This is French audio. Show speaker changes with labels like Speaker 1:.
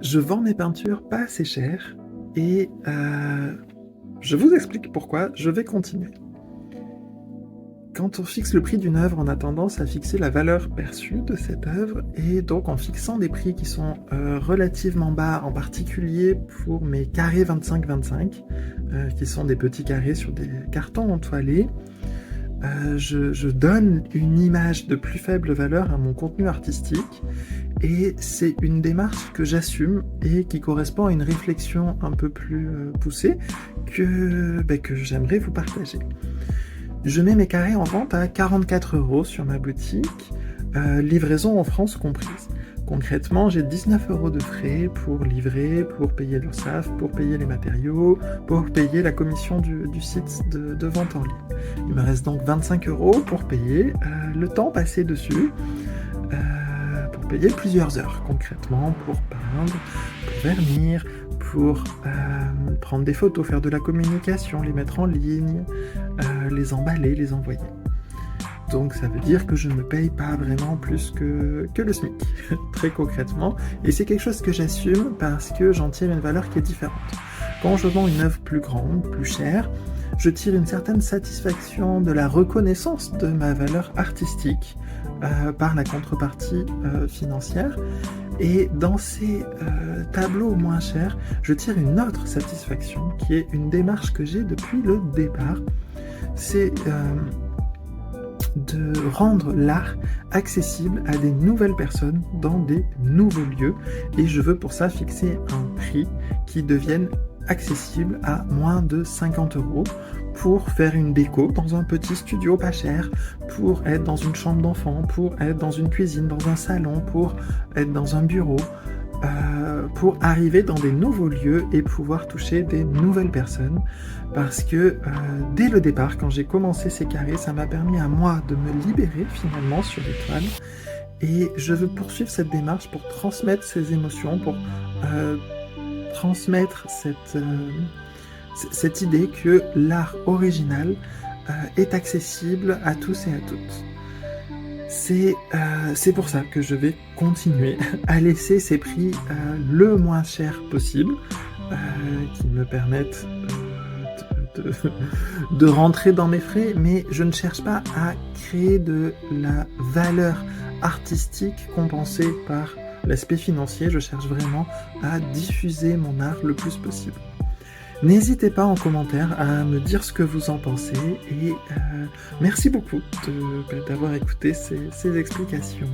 Speaker 1: Je vends mes peintures pas assez cher et je vous explique pourquoi, je vais continuer. Quand on fixe le prix d'une œuvre, on a tendance à fixer la valeur perçue de cette œuvre et donc en fixant des prix qui sont relativement bas, en particulier pour mes carrés 25-25, qui sont des petits carrés sur des cartons entoilés, je donne une image de plus faible valeur à mon contenu artistique et c'est une démarche que j'assume et qui correspond à une réflexion un peu plus poussée que j'aimerais vous partager. Je mets mes carrés en vente à 44 € sur ma boutique, livraison en France comprise. Concrètement, j'ai 19 € de frais pour livrer, pour payer l'URSSAF, pour payer les matériaux, pour payer la commission du site de vente en ligne. Il me reste donc 25 € pour payer le temps passé dessus, pour payer plusieurs heures concrètement, pour peindre, pour vernir, pour prendre des photos, faire de la communication, les mettre en ligne, les emballer, les envoyer. Donc ça veut dire que je ne me paye pas vraiment plus que le SMIC, très concrètement. Et c'est quelque chose que j'assume parce que j'en tire une valeur qui est différente. Quand je vends une œuvre plus grande, plus chère, je tire une certaine satisfaction de la reconnaissance de ma valeur artistique par la contrepartie financière. Et dans ces tableaux moins chers, je tire une autre satisfaction qui est une démarche que j'ai depuis le départ. C'est de rendre l'art accessible à des nouvelles personnes dans des nouveaux lieux et je veux pour ça fixer un prix qui devienne accessible à moins de 50 € pour faire une déco dans un petit studio pas cher, pour être dans une chambre d'enfant, pour être dans une cuisine, dans un salon, pour être dans un bureau, pour arriver dans des nouveaux lieux et pouvoir toucher des nouvelles personnes parce que dès le départ, quand j'ai commencé ces carrés, ça m'a permis à moi de me libérer finalement sur les toiles et je veux poursuivre cette démarche pour transmettre ces émotions, pour transmettre cette idée que l'art original est accessible à tous et à toutes. C'est pour ça que je vais continuer à laisser ces prix le moins cher possible, qui me permettent de rentrer dans mes frais, mais je ne cherche pas à créer de la valeur artistique compensée par l'aspect financier, je cherche vraiment à diffuser mon art le plus possible. N'hésitez pas en commentaire à me dire ce que vous en pensez et merci beaucoup d'avoir écouté ces explications.